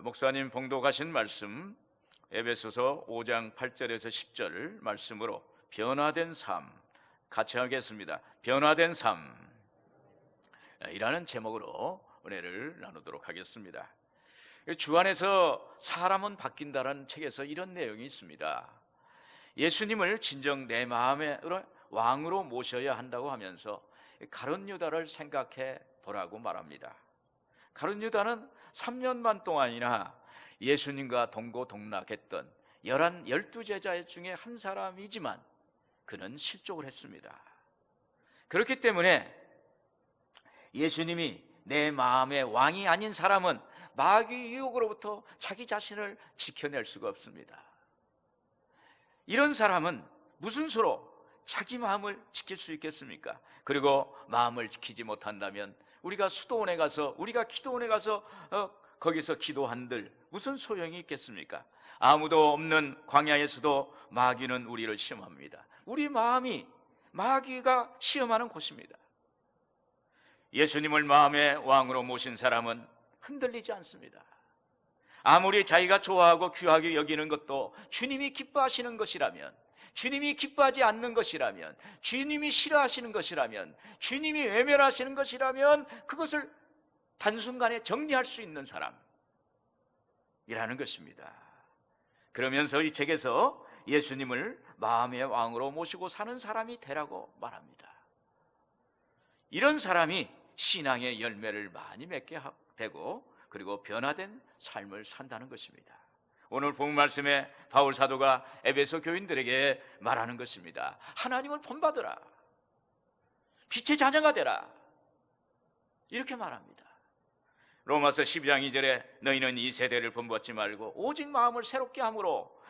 목사님 봉독하신 말씀 에베소서 5장 8절에서 10절 말씀으로 변화된 삶 같이 하겠습니다. 변화된 삶이라는 제목으로 은혜를 나누도록 하겠습니다. 주 안에서 사람은 바뀐다라는 책에서 이런 내용이 있습니다. 예수님을 진정 내 마음의 왕으로 모셔야 한다고 하면서 가룟 유다를 생각해 보라고 말합니다. 가룟 유다는 3년만 동안이나 예수님과 동고동락했던 12제자 중에 한 사람이지만 그는 실족을 했습니다. 그렇기 때문에 예수님이 내 마음의 왕이 아닌 사람은 마귀 유혹으로부터 자기 자신을 지켜낼 수가 없습니다. 이런 사람은 무슨 수로 자기 마음을 지킬 수 있겠습니까? 그리고 마음을 지키지 못한다면 우리가 수도원에 가서, 우리가 기도원에 가서 거기서 기도한들 무슨 소용이 있겠습니까? 아무도 없는 광야에서도 마귀는 우리를 시험합니다. 우리 마음이 마귀가 시험하는 곳입니다. 예수님을 마음의 왕으로 모신 사람은 흔들리지 않습니다. 아무리 자기가 좋아하고 귀하게 여기는 것도 주님이 기뻐하시는 것이라면, 주님이 기뻐하지 않는 것이라면, 주님이 싫어하시는 것이라면, 주님이 외면하시는 것이라면 그것을 단순간에 정리할 수 있는 사람이라는 것입니다. 그러면서 이 책에서 예수님을 마음의 왕으로 모시고 사는 사람이 되라고 말합니다. 이런 사람이 신앙의 열매를 많이 맺게 되고 그리고 변화된 삶을 산다는 것입니다. 오늘 본 말씀에 바울 사도가 에베소 교인들에게 말하는 것입니다. 하나님을 본받으라, 빛의 자녀가 되라, 이렇게 말합니다. 로마서 12장 2절에 너희는 이 세대를 본받지 말고 오직 마음을 새롭게 함으로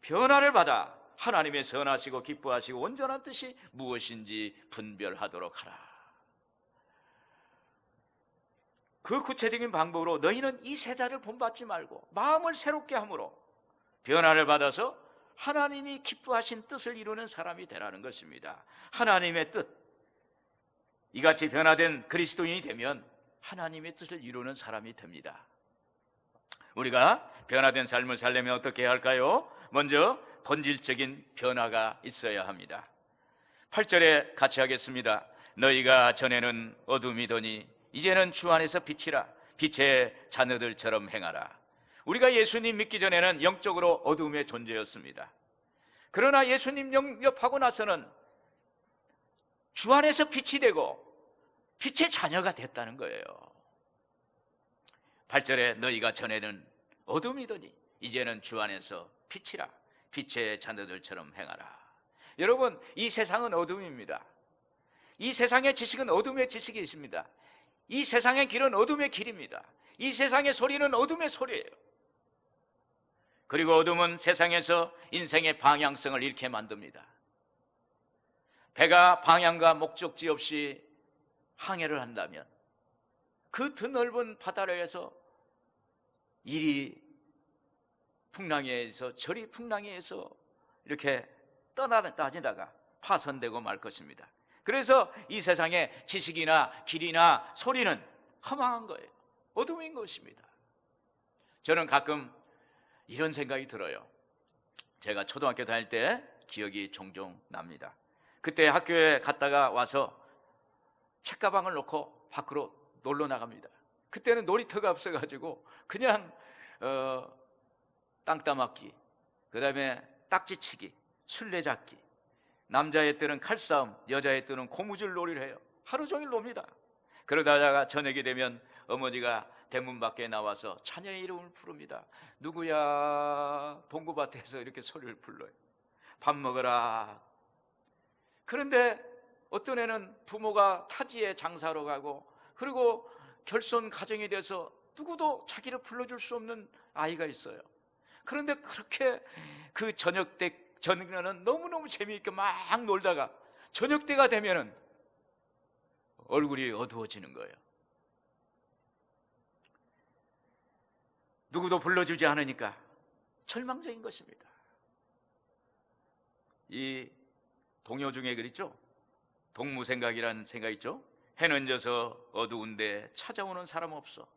변화를 받아 하나님의 선하시고 기뻐하시고 온전한 뜻이 무엇인지 분별하도록 하라. 그 구체적인 방법으로 너희는 이 세대를 본받지 말고 마음을 새롭게 함으로 변화를 받아서 하나님이 기뻐하신 뜻을 이루는 사람이 되라는 것입니다. 하나님의 뜻, 이같이 변화된 그리스도인이 되면 하나님의 뜻을 이루는 사람이 됩니다. 우리가 변화된 삶을 살려면 어떻게 해야 할까요? 먼저 본질적인 변화가 있어야 합니다. 8절에 같이 하겠습니다. 너희가 전에는 어둠이더니 이제는 주 안에서 빛이라, 빛의 자녀들처럼 행하라. 우리가 예수님 믿기 전에는 영적으로 어둠의 존재였습니다. 그러나 예수님 영접하고 나서는 주 안에서 빛이 되고 빛의 자녀가 됐다는 거예요. 8절에 너희가 전에는 어둠이더니 이제는 주 안에서 빛이라, 빛의 자녀들처럼 행하라. 여러분, 이 세상은 어둠입니다. 이 세상의 지식은 어둠의 지식이 있습니다. 이 세상의 길은 어둠의 길입니다. 이 세상의 소리는 어둠의 소리예요. 그리고 어둠은 세상에서 인생의 방향성을 잃게 만듭니다. 배가 방향과 목적지 없이 항해를 한다면 그 드넓은 바다에서 이리 풍랑에서 저리 풍랑에서 이렇게 떠다니다가 파손되고 말 것입니다. 그래서 이 세상의 지식이나 길이나 소리는 허망한 거예요. 어둠인 것입니다. 저는 가끔 이런 생각이 들어요. 제가 초등학교 다닐 때 기억이 종종 납니다. 그때 학교에 갔다가 와서 책가방을 놓고 밖으로 놀러 나갑니다. 그때는 놀이터가 없어가지고 그냥 땅 따먹기, 그 다음에 딱지치기, 술래잡기, 남자의 때는 칼싸움, 여자의 때는 고무줄 놀이를 해요. 하루 종일 놉니다. 그러다가 저녁이 되면 어머니가 대문 밖에 나와서 자녀의 이름을 부릅니다. 누구야? 동구밭에서 이렇게 소리를 불러요. 밥 먹어라. 그런데 어떤 애는 부모가 타지에 장사로 가고, 그리고 결손 가정이 돼서 누구도 자기를 불러줄 수 없는 아이가 있어요. 그런데 그렇게 그 저녁에는 너무너무 재미있게 막 놀다가 저녁 때가 되면은 얼굴이 어두워지는 거예요. 누구도 불러주지 않으니까 절망적인 것입니다. 이 동요 중에 그랬죠? 동무생각이라는 생각 있죠? 해는 져서 어두운데 찾아오는 사람 없어.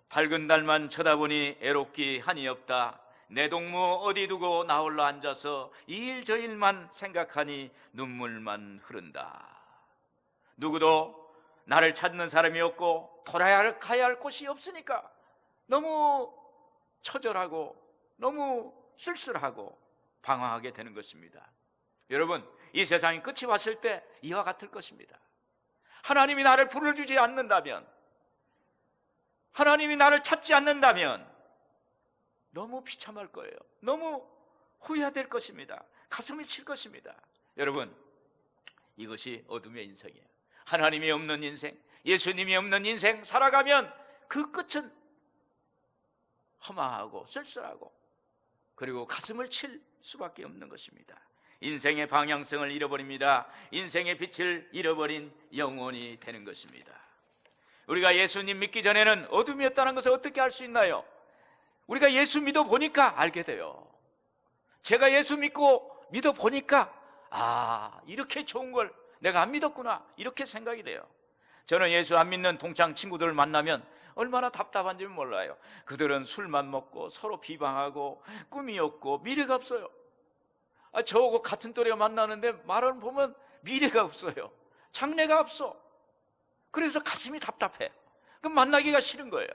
밝은 달만 쳐다보니 애롭기 한이 없다. 내 동무 어디 두고 나홀로 앉아서 이 일 저 일만 생각하니 눈물만 흐른다. 누구도 나를 찾는 사람이 없고 가야 할 곳이 없으니까 너무 처절하고 너무 쓸쓸하고 방황하게 되는 것입니다. 여러분, 이 세상이 끝이 왔을 때 이와 같을 것입니다. 하나님이 나를 불러주지 않는다면, 하나님이 나를 찾지 않는다면 너무 비참할 거예요. 너무 후회될 것입니다. 가슴이 칠 것입니다. 여러분, 이것이 어둠의 인생이에요. 하나님이 없는 인생, 예수님이 없는 인생 살아가면 그 끝은 허망하고 쓸쓸하고 그리고 가슴을 칠 수밖에 없는 것입니다. 인생의 방향성을 잃어버립니다. 인생의 빛을 잃어버린 영혼이 되는 것입니다. 우리가 예수님 믿기 전에는 어둠이었다는 것을 어떻게 알 수 있나요? 우리가 예수 믿어 보니까 알게 돼요. 제가 예수 믿어 보니까 이렇게 좋은 걸 내가 안 믿었구나, 이렇게 생각이 돼요. 저는 예수 안 믿는 동창 친구들을 만나면 얼마나 답답한지 몰라요. 그들은 술만 먹고 서로 비방하고 꿈이 없고 미래가 없어요. 저하고 같은 또래가 만나는데 말을 보면 미래가 없어요. 장래가 없어. 그래서 가슴이 답답해. 그럼 만나기가 싫은 거예요.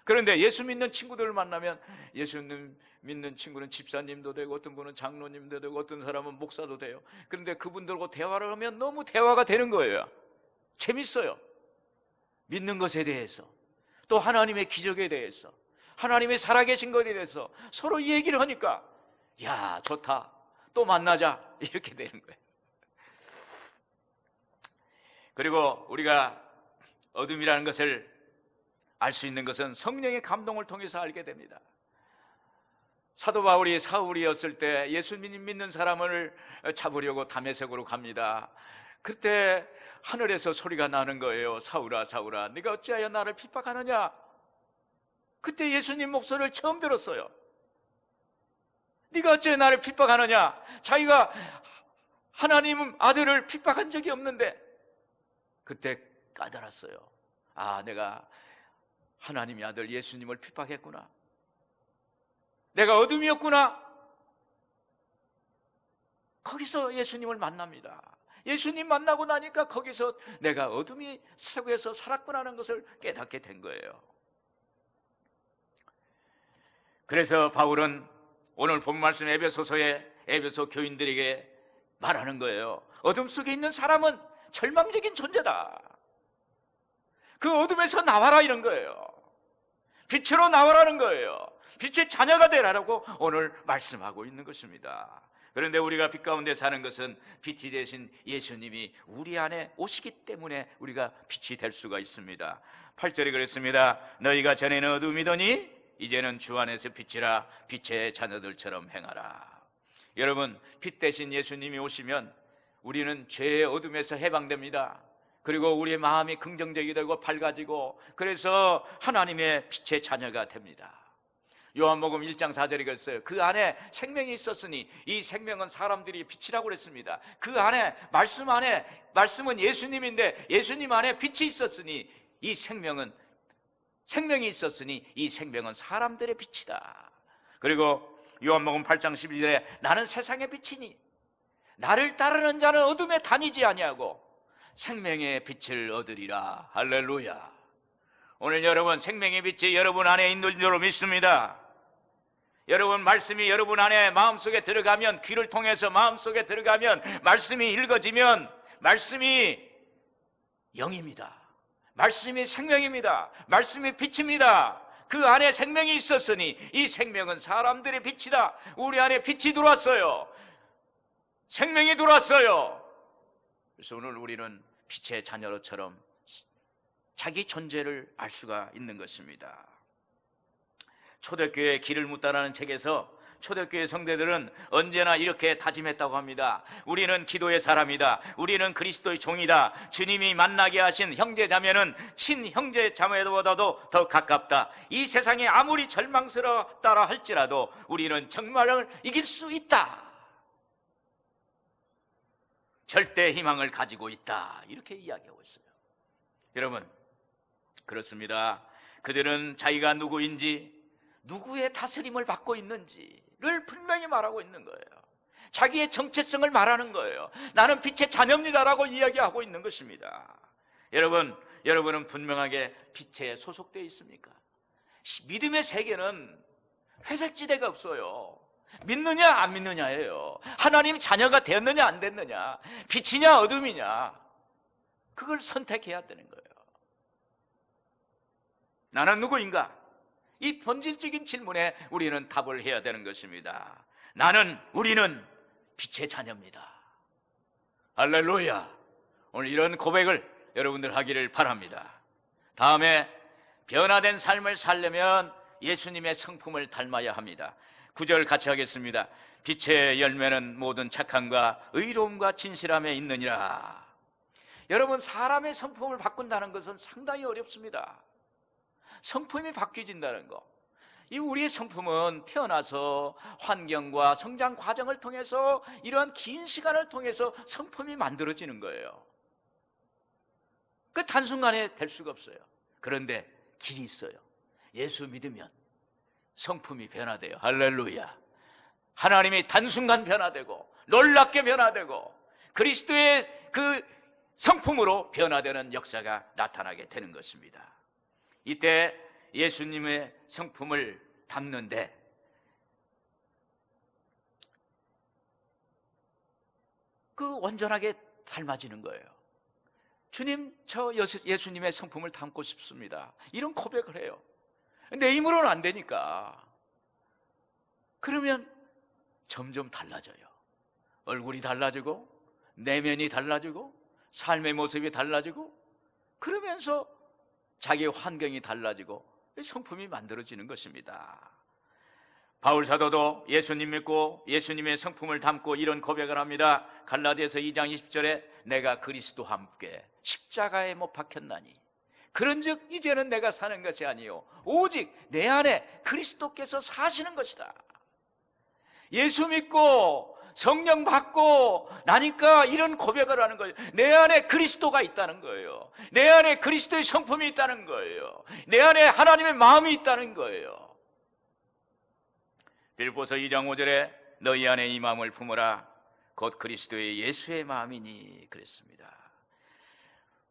그런데 예수 믿는 친구들을 만나면, 예수님 믿는 친구는 집사님도 되고 어떤 분은 장로님도 되고 어떤 사람은 목사도 돼요. 그런데 그분들과 대화를 하면 너무 대화가 되는 거예요. 재밌어요. 믿는 것에 대해서, 또 하나님의 기적에 대해서, 하나님의 살아계신 것에 대해서 서로 얘기를 하니까 야, 좋다, 또 만나자, 이렇게 되는 거예요. 그리고 우리가 어둠이라는 것을 알 수 있는 것은 성령의 감동을 통해서 알게 됩니다. 사도 바울이 사울이었을 때 예수님 믿는 사람을 잡으려고 다메섹으로 갑니다. 그때 하늘에서 소리가 나는 거예요. 사울아, 사울아, 네가 어찌하여 나를 핍박하느냐? 그때 예수님 목소리를 처음 들었어요. 네가 어찌하여 나를 핍박하느냐? 자기가 하나님 아들을 핍박한 적이 없는데 그때 깨달았어요. 내가 하나님의 아들 예수님을 핍박했구나. 내가 어둠이었구나. 거기서 예수님을 만납니다. 예수님 만나고 나니까 거기서 내가 어둠이 속에서 살았구나는 것을 깨닫게 된 거예요. 그래서 바울은 오늘 본 말씀 에베소서에 에베소 교인들에게 말하는 거예요. 어둠 속에 있는 사람은 절망적인 존재다. 그 어둠에서 나와라, 이런 거예요. 빛으로 나와라는 거예요. 빛의 자녀가 되라고 오늘 말씀하고 있는 것입니다. 그런데 우리가 빛 가운데 사는 것은 빛이 되신 예수님이 우리 안에 오시기 때문에 우리가 빛이 될 수가 있습니다. 8절에 그랬습니다. 너희가 전에는 어둠이더니 이제는 주 안에서 빛이라. 빛의 자녀들처럼 행하라. 여러분, 빛 대신 예수님이 오시면 우리는 죄의 어둠에서 해방됩니다. 그리고 우리의 마음이 긍정적이 되고 밝아지고, 그래서 하나님의 빛의 자녀가 됩니다. 요한복음 1장 4절에 그랬어요. 그 안에 생명이 있었으니 이 생명은 사람들이 빛이라고 그랬습니다. 그 안에, 말씀은 예수님인데 예수님 안에 빛이 있었으니 이 생명이 있었으니 이 생명은 사람들의 빛이다. 그리고 요한복음 8장 12절에 나는 세상의 빛이니 나를 따르는 자는 어둠에 다니지 아니하고 생명의 빛을 얻으리라. 할렐루야. 오늘 여러분, 생명의 빛이 여러분 안에 있는 줄로 믿습니다. 여러분, 말씀이 여러분 안에 마음속에 들어가면, 귀를 통해서 마음속에 들어가면, 말씀이 읽어지면 말씀이 영입니다. 말씀이 생명입니다. 말씀이 빛입니다. 그 안에 생명이 있었으니 이 생명은 사람들의 빛이다. 우리 안에 빛이 들어왔어요. 생명이 들어왔어요. 그래서 오늘 우리는 빛의 자녀로처럼 자기 존재를 알 수가 있는 것입니다. 초대교회의 길을 묻다라는 책에서 초대교회 성도들은 언제나 이렇게 다짐했다고 합니다. 우리는 기도의 사람이다. 우리는 그리스도의 종이다. 주님이 만나게 하신 형제자매는 친형제자매보다도 더 가깝다. 이 세상이 아무리 절망스럽다라 할지라도 우리는 정말을 이길 수 있다. 절대 희망을 가지고 있다. 이렇게 이야기하고 있어요. 여러분, 그렇습니다. 그들은 자기가 누구인지, 누구의 다스림을 받고 있는지를 분명히 말하고 있는 거예요. 자기의 정체성을 말하는 거예요. 나는 빛의 자녀입니다라고 이야기하고 있는 것입니다. 여러분은 분명하게 빛에 소속되어 있습니까? 믿음의 세계는 회색지대가 없어요. 믿느냐 안 믿느냐예요. 하나님 자녀가 되었느냐 안 됐느냐, 빛이냐 어둠이냐, 그걸 선택해야 되는 거예요. 나는 누구인가? 이 본질적인 질문에 우리는 답을 해야 되는 것입니다. 우리는 빛의 자녀입니다. 할렐루야. 오늘 이런 고백을 여러분들 하기를 바랍니다. 다음에 변화된 삶을 살려면 예수님의 성품을 닮아야 합니다. 9절 같이 하겠습니다. 빛의 열매는 모든 착함과 의로움과 진실함에 있느니라. 여러분, 사람의 성품을 바꾼다는 것은 상당히 어렵습니다. 성품이 바뀌어진다는 거, 이 우리의 성품은 태어나서 환경과 성장 과정을 통해서, 이러한 긴 시간을 통해서 성품이 만들어지는 거예요. 그 단순간에 될 수가 없어요. 그런데 길이 있어요. 예수 믿으면 성품이 변화돼요. 할렐루야. 하나님이 단순간 변화되고 놀랍게 변화되고 그리스도의 그 성품으로 변화되는 역사가 나타나게 되는 것입니다. 이때 예수님의 성품을 담는데 그 온전하게 닮아지는 거예요. 주님, 저 예수님의 성품을 담고 싶습니다. 이런 고백을 해요. 내 힘으로는 안 되니까. 그러면 점점 달라져요. 얼굴이 달라지고 내면이 달라지고 삶의 모습이 달라지고, 그러면서 자기의 환경이 달라지고 성품이 만들어지는 것입니다. 바울 사도도 예수님 믿고 예수님의 성품을 담고 이런 고백을 합니다. 갈라디아서 2장 20절에 내가 그리스도와 함께 십자가에 못 박혔나니 그런즉 이제는 내가 사는 것이 아니요 오직 내 안에 그리스도께서 사시는 것이다. 예수 믿고 성령 받고 나니까 이런 고백을 하는 거예요. 내 안에 그리스도가 있다는 거예요. 내 안에 그리스도의 성품이 있다는 거예요. 내 안에 하나님의 마음이 있다는 거예요. 빌립보서 2장 5절에 너희 안에 이 마음을 품으라 곧 그리스도의 예수의 마음이니 그랬습니다.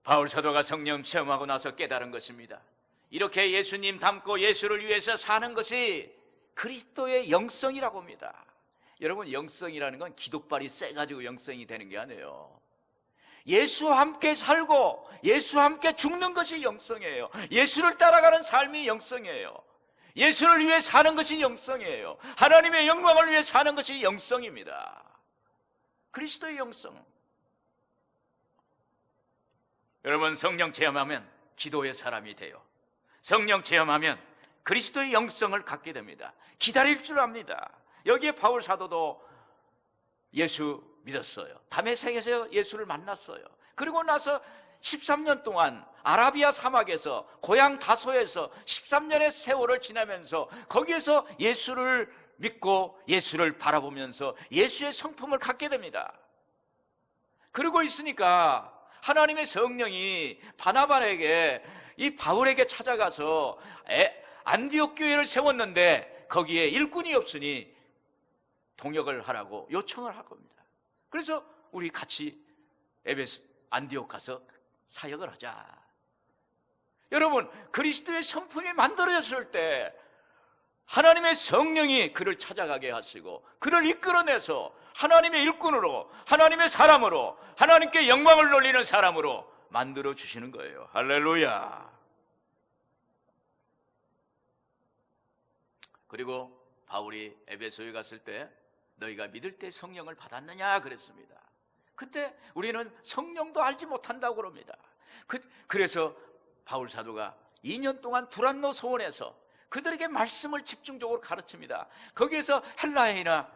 바울 사도가 성령 체험하고 나서 깨달은 것입니다. 이렇게 예수님 닮고 예수를 위해서 사는 것이 그리스도의 영성이라고 합니다. 여러분, 영성이라는 건 기독발이 세가지고 영성이 되는 게 아니에요. 예수와 함께 살고 예수와 함께 죽는 것이 영성이에요. 예수를 따라가는 삶이 영성이에요. 예수를 위해 사는 것이 영성이에요. 하나님의 영광을 위해 사는 것이 영성입니다. 그리스도의 영성. 여러분, 성령 체험하면 기도의 사람이 돼요. 성령 체험하면 그리스도의 영성을 갖게 됩니다. 기다릴 줄 압니다. 여기에 바울 사도도 예수 믿었어요. 다메섹에서 예수를 만났어요. 그리고 나서 13년 동안 아라비아 사막에서 고향 다소에서 13년의 세월을 지나면서 거기에서 예수를 믿고 예수를 바라보면서 예수의 성품을 갖게 됩니다. 그러고 있으니까 하나님의 성령이 바나바에게, 이 바울에게 찾아가서 안디옥 교회를 세웠는데 거기에 일꾼이 없으니 동역을 하라고 요청을 할 겁니다. 그래서 우리 같이 안디옥 가서 사역을 하자. 여러분, 그리스도의 성품이 만들어졌을 때 하나님의 성령이 그를 찾아가게 하시고 그를 이끌어내서 하나님의 일꾼으로, 하나님의 사람으로, 하나님께 영광을 돌리는 사람으로 만들어 주시는 거예요. 할렐루야. 그리고 바울이 에베소에 갔을 때 너희가 믿을 때 성령을 받았느냐 그랬습니다. 그때 우리는 성령도 알지 못한다고 그럽니다. 그래서 바울 사도가 2년 동안 두란노 소원에서 그들에게 말씀을 집중적으로 가르칩니다. 거기에서 헬라인이나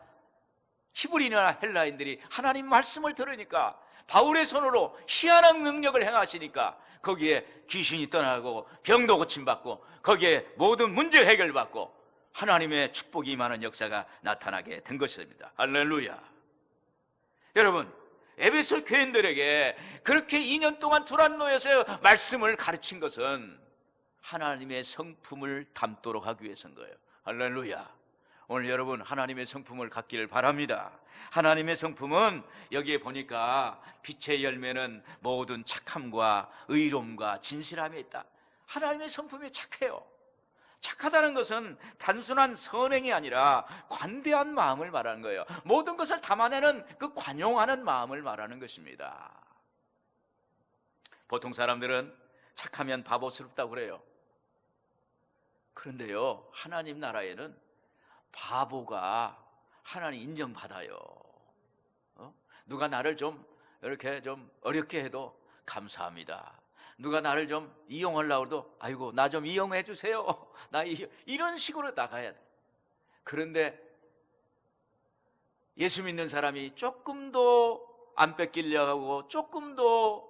히브리나 헬라인들이 하나님 말씀을 들으니까 바울의 손으로 희한한 능력을 행하시니까 거기에 귀신이 떠나고 병도 고침받고 거기에 모든 문제 해결받고 하나님의 축복이 임하는 역사가 나타나게 된 것입니다. 할렐루야. 여러분, 에베소 교인들에게 그렇게 2년 동안 두란노에서 말씀을 가르친 것은 하나님의 성품을 담도록 하기 위해서인 거예요. 할렐루야. 오늘 여러분 하나님의 성품을 갖기를 바랍니다. 하나님의 성품은 여기에 보니까 빛의 열매는 모든 착함과 의로움과 진실함에 있다. 하나님의 성품이 착해요. 착하다는 것은 단순한 선행이 아니라 관대한 마음을 말하는 거예요. 모든 것을 담아내는 그 관용하는 마음을 말하는 것입니다. 보통 사람들은 착하면 바보스럽다고 그래요. 그런데요, 하나님 나라에는 바보가 하나님 인정받아요. 누가 나를 좀 이렇게 좀 어렵게 해도 감사합니다. 누가 나를 좀 이용하려고 해도 아이고 나 좀 이용해 주세요. 이런 식으로 나가야 돼. 그런데 예수 믿는 사람이 조금도 안 뺏기려고 하고 조금도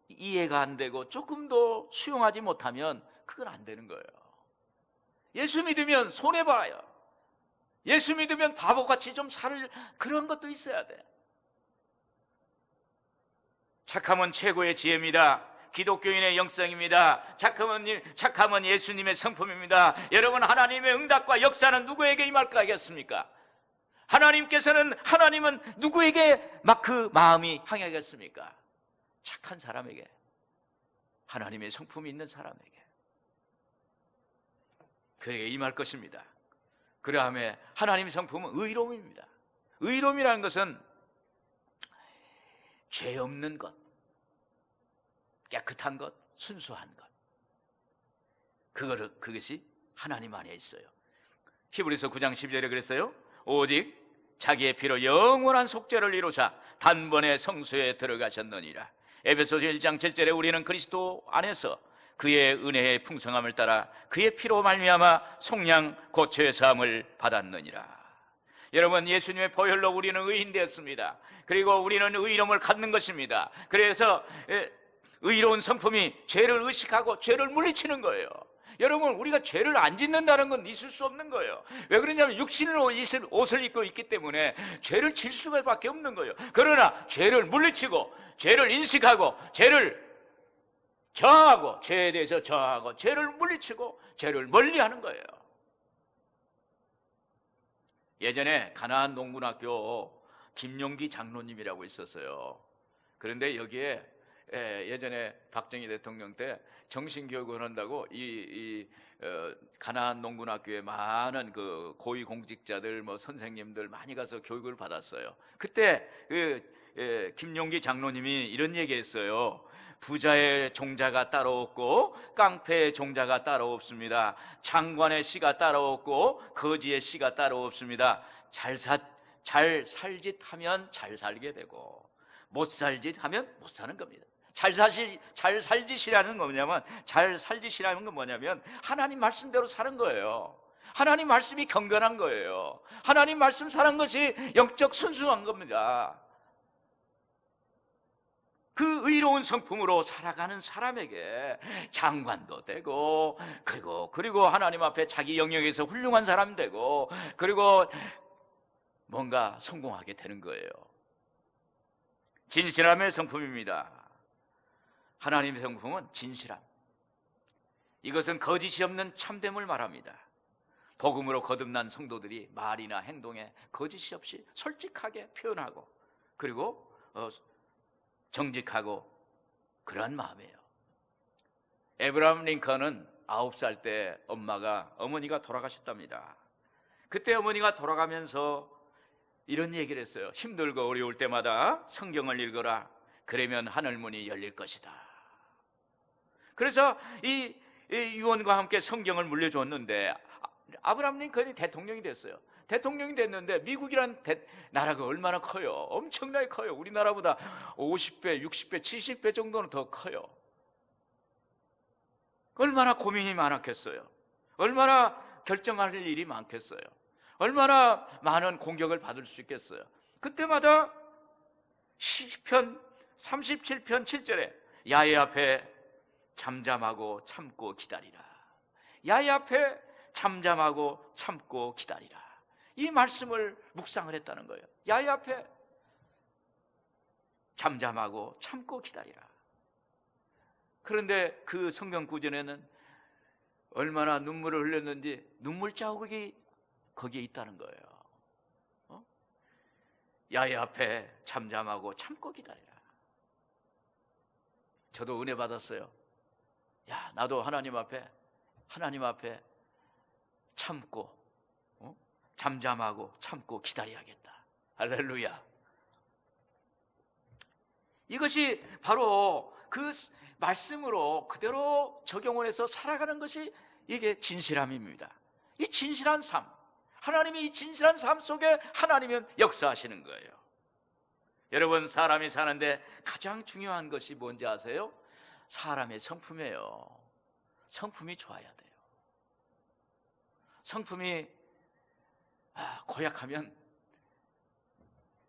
이해가 안 되고 조금도 수용하지 못하면 그건 안 되는 거예요. 예수 믿으면 손해봐요. 예수 믿으면 바보같이 좀 살 그런 것도 있어야 돼. 착함은 최고의 지혜입니다. 기독교인의 영성입니다. 착함은 예수님의 성품입니다. 여러분, 하나님의 응답과 역사는 누구에게 임할까 하겠습니까? 하나님은 누구에게 막 그 마음이 향하겠습니까? 착한 사람에게, 하나님의 성품이 있는 사람에게 그에게 임할 것입니다. 그 다음에 하나님의 성품은 의로움입니다. 의로움이라는 것은 죄 없는 것, 깨끗한 것, 순수한 것, 그것이 하나님 안에 있어요. 히브리서 9장 12절에 그랬어요. 오직 자기의 피로 영원한 속죄를 이루사 단번에 성소에 들어가셨느니라. 에베소서 1장 7절에 우리는 그리스도 안에서 그의 은혜의 풍성함을 따라 그의 피로 말미암아 속량 고초의 사함을 받았느니라. 여러분, 예수님의 보혈로 우리는 의인 되었습니다. 그리고 우리는 의로움을 갖는 것입니다. 그래서 의로운 성품이 죄를 의식하고 죄를 물리치는 거예요. 여러분, 우리가 죄를 안 짓는다는 건 있을 수 없는 거예요. 왜 그러냐면 육신으로 옷을 입고 있기 때문에 죄를 질 수밖에 없는 거예요. 그러나 죄를 물리치고 죄를 인식하고 죄를 저항하고 죄에 대해서 저항하고 죄를 물리치고 죄를 멀리하는 거예요. 예전에 가나안 농군학교 김용기 장로님이라고 있었어요. 그런데 여기에 예전에 박정희 대통령 때 정신교육을 한다고 가나안 농군학교에 많은 그 고위공직자들 선생님들 많이 가서 교육을 받았어요. 그때 김용기 장로님이 이런 얘기했어요. 부자의 종자가 따로 없고 깡패의 종자가 따로 없습니다. 장관의 씨가 따로 없고 거지의 씨가 따로 없습니다. 잘 살짓하면 잘 살게 되고 못 살짓하면 못 사는 겁니다. 잘 살짓이라는 건 뭐냐면 하나님 말씀대로 사는 거예요. 하나님 말씀이 경건한 거예요. 하나님 말씀 사는 것이 영적 순수한 겁니다. 그 의로운 성품으로 살아가는 사람에게 장관도 되고 그리고 하나님 앞에 자기 영역에서 훌륭한 사람 되고 그리고 뭔가 성공하게 되는 거예요. 진실함의 성품입니다. 하나님의 성품은 진실함. 이것은 거짓이 없는 참됨을 말합니다. 복음으로 거듭난 성도들이 말이나 행동에 거짓이 없이 솔직하게 표현하고 그리고 정직하고 그러한 마음이에요. 에브라함 링컨은 9살 때 어머니가 돌아가셨답니다. 그때 어머니가 돌아가면서 이런 얘기를 했어요. 힘들고 어려울 때마다 성경을 읽어라. 그러면 하늘문이 열릴 것이다. 그래서 이 유언과 함께 성경을 물려줬는데 아브라함 링컨이 대통령이 됐어요. 대통령이 됐는데 미국이란 나라가 얼마나 커요? 엄청나게 커요. 우리나라보다 50배, 60배, 70배 정도는 더 커요. 얼마나 고민이 많았겠어요. 얼마나 결정할 일이 많겠어요. 얼마나 많은 공격을 받을 수 있겠어요. 그때마다 시편 37편 7절에 야훼 앞에 잠잠하고 참고 기다리라. 야훼 앞에 잠잠하고 참고 기다리라. 이 말씀을 묵상을 했다는 거예요. 야훼 앞에 잠잠하고 참고 기다리라. 그런데 그 성경 구절에는 얼마나 눈물을 흘렸는지 눈물 자국이 거기에 있다는 거예요. 야외 앞에 잠잠하고 참고 기다려라. 저도 은혜 받았어요. 야, 나도 하나님 앞에 참고 잠잠하고 참고 기다려야겠다. 할렐루야. 이것이 바로 그 말씀으로 그대로 적용을 해서 살아가는 것이 이게 진실함입니다. 이 진실한 삶, 하나님이 이 진실한 삶 속에 하나님은 역사하시는 거예요. 여러분, 사람이 사는데 가장 중요한 것이 뭔지 아세요? 사람의 성품이에요. 성품이 좋아야 돼요. 성품이 고약하면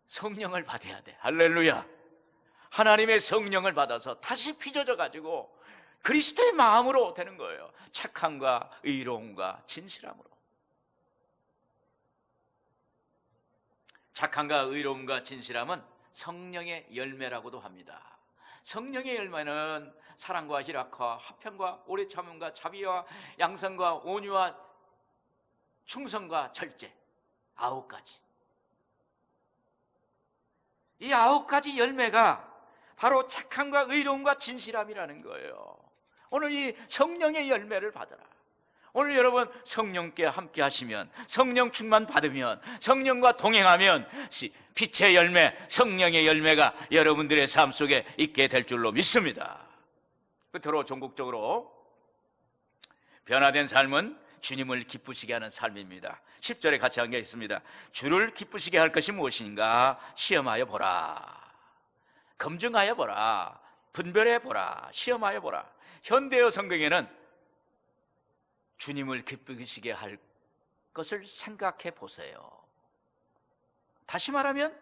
성령을 받아야 돼. 할렐루야. 하나님의 성령을 받아서 다시 빚어져 가지고 그리스도의 마음으로 되는 거예요. 착함과 의로움과 진실함으로. 착함과 의로움과 진실함은 성령의 열매라고도 합니다. 성령의 열매는 사랑과 희락과 화평과 오래 참음과 자비와 양선과 온유와 충성과 절제, 9가지. 이 9가지 열매가 바로 착함과 의로움과 진실함이라는 거예요. 오늘 이 성령의 열매를 받아라. 오늘 여러분 성령께 함께 하시면, 성령 충만 받으면, 성령과 동행하면 빛의 열매, 성령의 열매가 여러분들의 삶 속에 있게 될 줄로 믿습니다. 끝으로 종국적으로 변화된 삶은 주님을 기쁘시게 하는 삶입니다. 10절에 같이 한 게 있습니다. 주를 기쁘시게 할 것이 무엇인가 시험하여 보라. 검증하여 보라. 분별해 보라. 시험하여 보라. 현대어 성경에는 주님을 기쁘시게 할 것을 생각해 보세요. 다시 말하면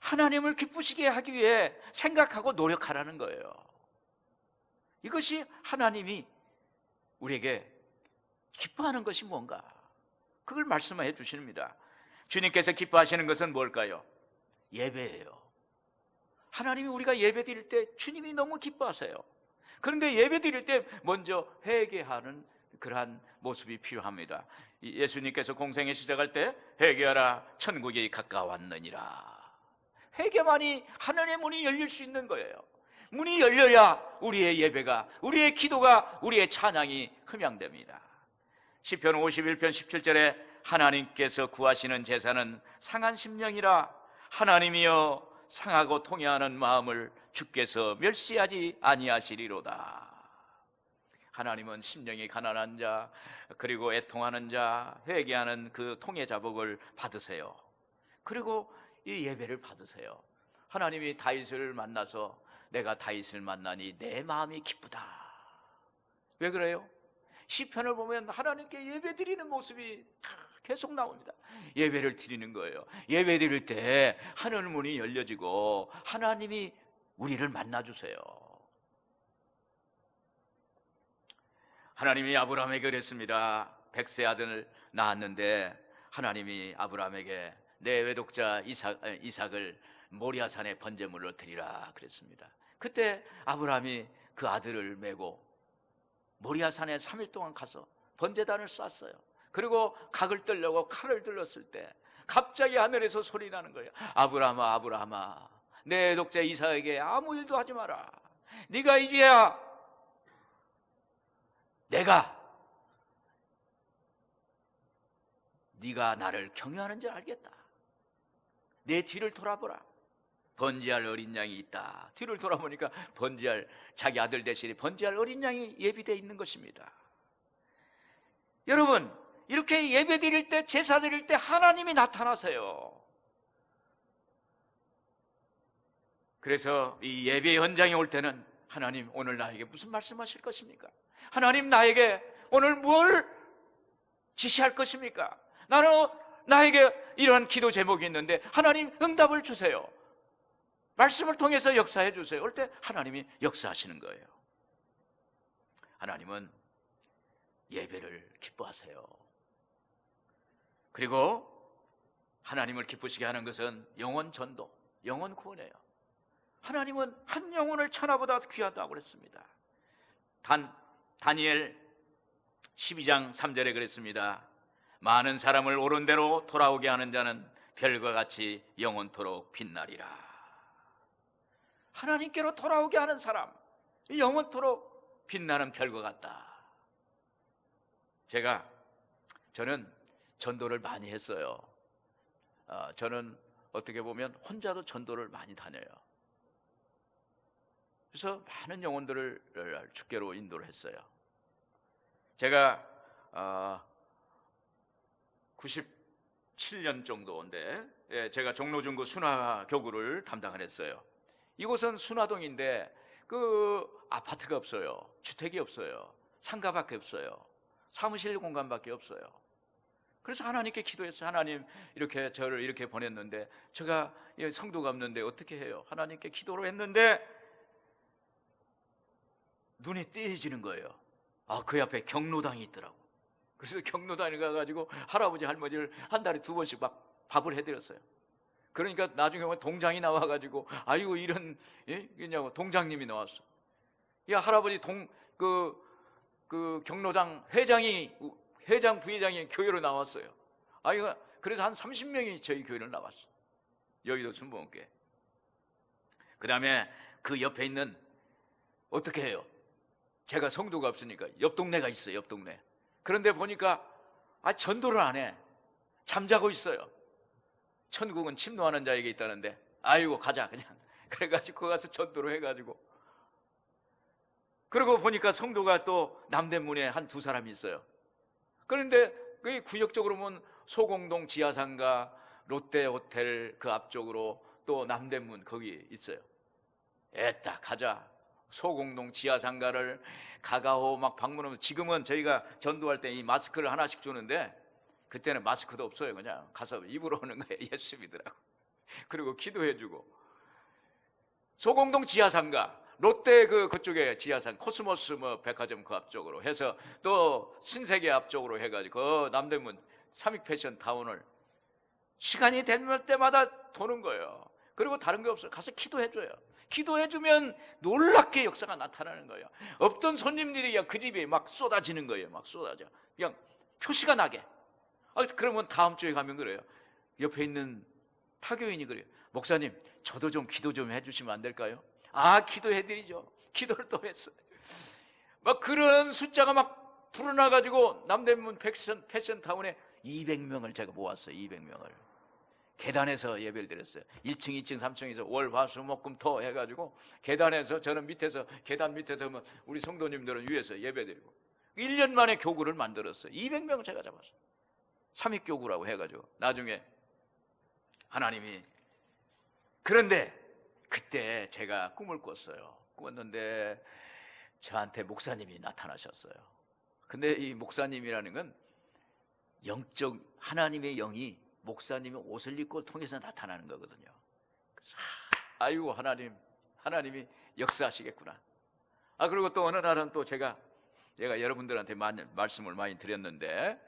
하나님을 기쁘시게 하기 위해 생각하고 노력하라는 거예요. 이것이 하나님이 우리에게 기뻐하는 것이 뭔가, 그걸 말씀해 주십니다. 주님께서 기뻐하시는 것은 뭘까요? 예배예요. 하나님이 우리가 예배 드릴 때 주님이 너무 기뻐하세요. 그런데 예배 드릴 때 먼저 회개하는 그러한 모습이 필요합니다. 예수님께서 공생애 시작할 때 회개하라, 천국이 가까웠느니라. 회개만이 하나님의 문이 열릴 수 있는 거예요. 문이 열려야 우리의 예배가, 우리의 기도가, 우리의 찬양이 흠양됩니다. 시편 51편 17절에 하나님께서 구하시는 제사는 상한 심령이라. 하나님이여 상하고 통회하는 마음을 주께서 멸시하지 아니하시리로다. 하나님은 심령이 가난한 자, 그리고 애통하는 자, 회개하는 그 통회 자복을 받으세요. 그리고 이 예배를 받으세요. 하나님이 다윗을 만나서 내가 다윗을 만나니 내 마음이 기쁘다. 왜 그래요? 시편을 보면 하나님께 예배 드리는 모습이 계속 나옵니다. 예배를 드리는 거예요. 예배 드릴 때 하늘 문이 열려지고 하나님이 우리를 만나주세요. 하나님이 아브라함에게 그랬습니다. 100세 아들을 낳았는데 하나님이 아브라함에게 내 외독자 이삭을 모리아산의 번제물로 드리라 그랬습니다. 그때 아브라함이 그 아들을 메고 모리아산에 3일 동안 가서 번제단을 쌌어요. 그리고 각을 떨려고 칼을 들렀을 때 갑자기 하늘에서 소리 나는 거예요. 아브라함아, 아브라함아, 내 독자 이삭에게 아무 일도 하지 마라. 네가 이제야 네가 나를 경외하는 줄 알겠다. 내 뒤를 돌아보라. 번제할 어린 양이 있다. 뒤를 돌아보니까 번제할 자기 아들 대신에 번제할 어린 양이 예비되어 있는 것입니다. 여러분, 이렇게 예배 드릴 때, 제사 드릴 때 하나님이 나타나세요. 그래서 이 예배 현장에 올 때는 하나님 오늘 나에게 무슨 말씀하실 것입니까? 하나님 나에게 오늘 뭘 지시할 것입니까? 나에게 이러한 기도 제목이 있는데 하나님 응답을 주세요. 말씀을 통해서 역사해 주세요. 올 때 하나님이 역사하시는 거예요. 하나님은 예배를 기뻐하세요. 그리고 하나님을 기쁘시게 하는 것은 영혼 전도, 영혼 구원이에요. 하나님은 한 영혼을 천하보다 귀하다고 그랬습니다. 다니엘 12장 3절에 그랬습니다. 많은 사람을 옳은 대로 돌아오게 하는 자는 별과 같이 영원토록 빛나리라. 하나님께로 돌아오게 하는 사람, 영원토록 빛나는 별과 같다. 저는 전도를 많이 했어요. 저는 어떻게 보면 혼자도 전도를 많이 다녀요. 그래서 많은 영혼들을 주께로 인도를 했어요. 제가 97년 정도인데 제가 종로중구 순화교구를 담당을 했어요. 이곳은 순화동인데 그 아파트가 없어요. 주택이 없어요. 상가밖에 없어요. 사무실 공간밖에 없어요. 그래서 하나님께 기도했어요. 하나님, 이렇게 저를 이렇게 보냈는데 제가 성도가 없는데 어떻게 해요? 하나님께 기도를 했는데 눈이 떼지는 거예요. 그 옆에 경로당이 있더라고. 그래서 경로당에 가가지고 할아버지 할머니를 한 달에 2번씩 막 밥을 해드렸어요. 그러니까 나중에 동장이 나와가지고 아이고 이런 그냥 동장님이 나왔어. 야, 할아버지 그 경로당 회장 부회장이 교회로 나왔어요. 아이가 그래서 한 30명이 저희 교회를 나왔어. 여의도 순복음교회. 그 다음에 그 옆에 있는 어떻게 해요? 제가 성도가 없으니까 옆 동네가 있어요. 옆 동네. 그런데 보니까 전도를 안 해. 잠자고 있어요. 천국은 침노하는 자에게 있다는데 아이고 가자 그냥. 그래가지고 거기 가서 전도를 해가지고, 그러고 보니까 성도가 또 남대문에 한 2사람이 있어요. 그런데 그 구역적으로 보면 소공동 지하상가, 롯데호텔 그 앞쪽으로 또 남대문 거기 있어요. 에따 가자. 소공동 지하상가를 가가오 막 방문하면서, 지금은 저희가 전도할 때 이 마스크를 하나씩 주는데 그때는 마스크도 없어요. 그냥 가서 입으로 오는 거예요. 예수 믿으라고. 그리고 기도해주고. 소공동 지하상가, 롯데 그쪽에 지하상, 코스모스 백화점 그 앞쪽으로 해서 또 신세계 앞쪽으로 해가지고 그 남대문 삼익패션 타운을 시간이 될 때마다 도는 거예요. 그리고 다른 게 없어요. 가서 기도해줘요. 기도해주면 놀랍게 역사가 나타나는 거예요. 없던 손님들이 그 집에 막 쏟아지는 거예요. 막 쏟아져. 그냥 표시가 나게. 그러면 다음 주에 가면 그래요. 옆에 있는 타교인이 그래요. 목사님, 저도 좀 기도 좀 해주시면 안 될까요? 기도해드리죠. 기도를 또 했어요. 막 그런 숫자가 막 불어나가지고 남대문 패션타운에 200명을 제가 모았어요. 200명을. 계단에서 예배를 드렸어요. 1층, 2층, 3층에서 월, 화, 수, 목, 금, 토 해가지고 계단에서, 저는 밑에서, 계단 밑에서 우리 성도님들은 위에서 예배 드리고 1년 만에 교구를 만들었어요. 200명 제가 잡았어요. 삼익교구라고 해가지고. 나중에 하나님이, 그런데 그때 제가 꿈을 꿨어요. 꿨는데 저한테 목사님이 나타나셨어요. 근데 이 목사님이라는 건 영적, 하나님의 영이 목사님이 옷을 입고 통해서 나타나는 거거든요. 그래서 아이고 하나님이 역사하시겠구나. 그리고 또 어느 날은 또 제가 여러분들한테 말씀을 많이 드렸는데,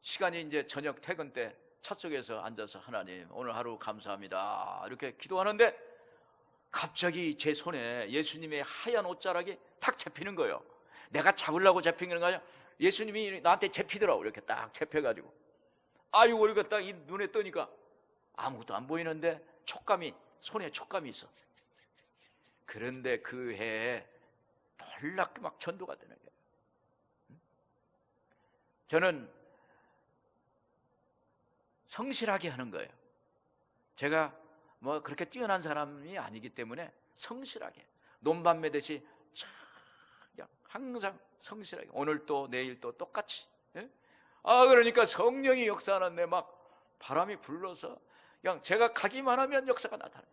시간이 이제 저녁 퇴근 때 찻속에서 앉아서 하나님 오늘 하루 감사합니다 이렇게 기도하는데 갑자기 제 손에 예수님의 하얀 옷자락이 탁 잡히는 거예요. 내가 잡으려고 잡히는 거 아니야. 예수님이 나한테 잡히더라고. 이렇게 딱 잡혀가지고 아이고 우리가 딱 눈에 뜨니까 아무것도 안 보이는데 손에 촉감이 있어. 그런데 그 해에 놀랍게 막 전도가 되는 거예요. 저는 성실하게 하는 거예요. 제가 그렇게 뛰어난 사람이 아니기 때문에 성실하게, 논밭 매듯이 그냥 항상 성실하게, 오늘 또 내일 또 똑같이. 그러니까 성령이 역사하는데 막 바람이 불러서 그냥 제가 가기만 하면 역사가 나타나요.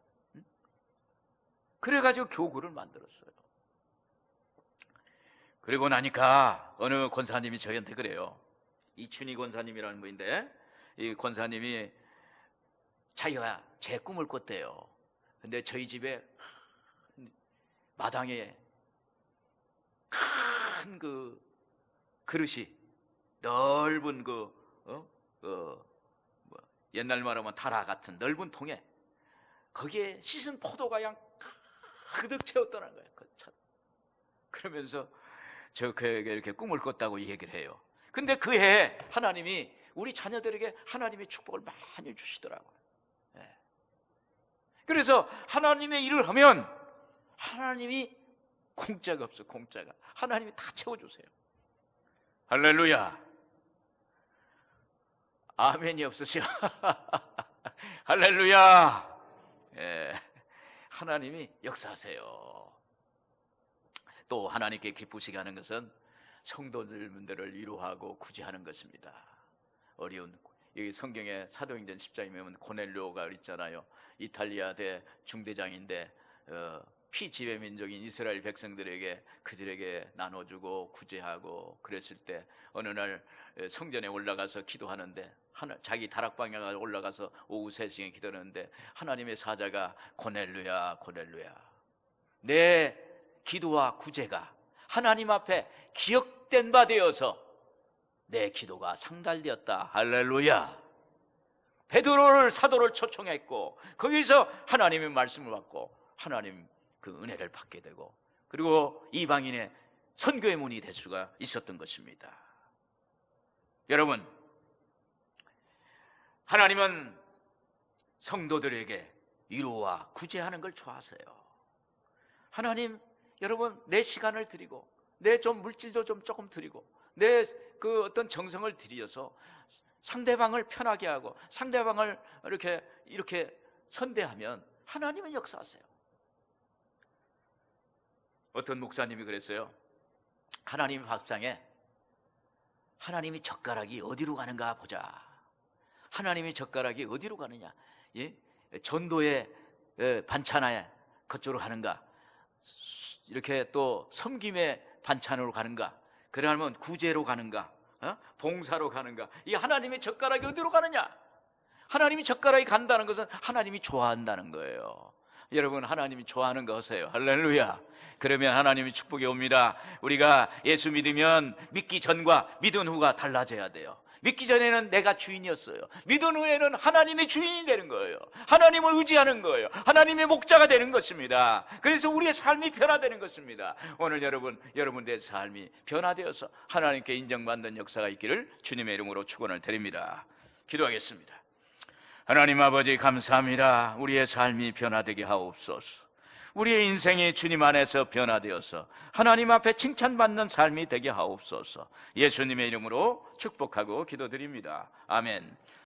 그래가지고 교구를 만들었어요. 그리고 나니까 어느 권사님이 저희한테 그래요. 이춘희 권사님이라는 분인데, 이 권사님이 자기가 제 꿈을 꿨대요. 근데 저희 집에 마당에 큰 그릇이, 넓은 옛날 말하면 다라 같은 넓은 통에 거기에 씻은 포도가 그냥 가득 채웠다는 거예요. 그러면서 저 그에게 이렇게 꿈을 꿨다고 얘기를 해요. 근데 그 해에 하나님이 우리 자녀들에게 하나님의 축복을 많이 주시더라고요. 예. 그래서 하나님의 일을 하면 하나님이 공짜가 없어. 공짜가 하나님이 다 채워주세요. 할렐루야. 아멘이 없으시오. 할렐루야. 예. 하나님이 역사하세요. 또 하나님께 기쁘시게 하는 것은 성도들을 위로하고 구제하는 것입니다. 어려운, 여기 성경에 사도행전 10장에 보면 고넬료가 있잖아요. 이탈리아 대 중대장인데 피지배 민족인 이스라엘 백성들에게 그들에게 나눠주고 구제하고 그랬을 때 어느 날 성전에 올라가서 기도하는데 자기 다락방에 올라가서 오후 3시에 기도하는데 하나님의 사자가 고넬료야 고넬료야, 내 기도와 구제가 하나님 앞에 기억된 바 되어서 내 기도가 상달되었다. 할렐루야. 베드로를 사도를 초청했고 거기서 하나님의 말씀을 받고 하나님 그 은혜를 받게 되고 그리고 이방인의 선교의 문이 될 수가 있었던 것입니다. 여러분, 하나님은 성도들에게 위로와 구제하는 걸 좋아하세요. 하나님, 여러분, 내 시간을 드리고 내 좀 물질도 좀 조금 드리고 내 그 어떤 정성을 들여서 상대방을 편하게 하고 상대방을 이렇게 선대하면 하나님은 역사하세요. 어떤 목사님이 그랬어요. 하나님 밥상에 하나님이 젓가락이 어디로 가는가 보자. 하나님의 젓가락이 어디로 가느냐? 예? 전도의 반찬에 그쪽으로 가는가? 이렇게 또 섬김의 반찬으로 가는가? 그러면 구제로 가는가? 봉사로 가는가? 이 하나님의 젓가락이 어디로 가느냐? 하나님이 젓가락이 간다는 것은 하나님이 좋아한다는 거예요. 여러분, 하나님이 좋아하는 거 하세요. 할렐루야. 그러면 하나님의 축복이 옵니다. 우리가 예수 믿으면 믿기 전과 믿은 후가 달라져야 돼요. 믿기 전에는 내가 주인이었어요. 믿은 후에는 하나님의 주인이 되는 거예요. 하나님을 의지하는 거예요. 하나님의 목자가 되는 것입니다. 그래서 우리의 삶이 변화되는 것입니다. 오늘 여러분들의 삶이 변화되어서 하나님께 인정받는 역사가 있기를 주님의 이름으로 축원을 드립니다. 기도하겠습니다. 하나님 아버지, 감사합니다. 우리의 삶이 변화되게 하옵소서. 우리의 인생이 주님 안에서 변화되어서 하나님 앞에 칭찬받는 삶이 되게 하옵소서. 예수님의 이름으로 축복하고 기도드립니다. 아멘.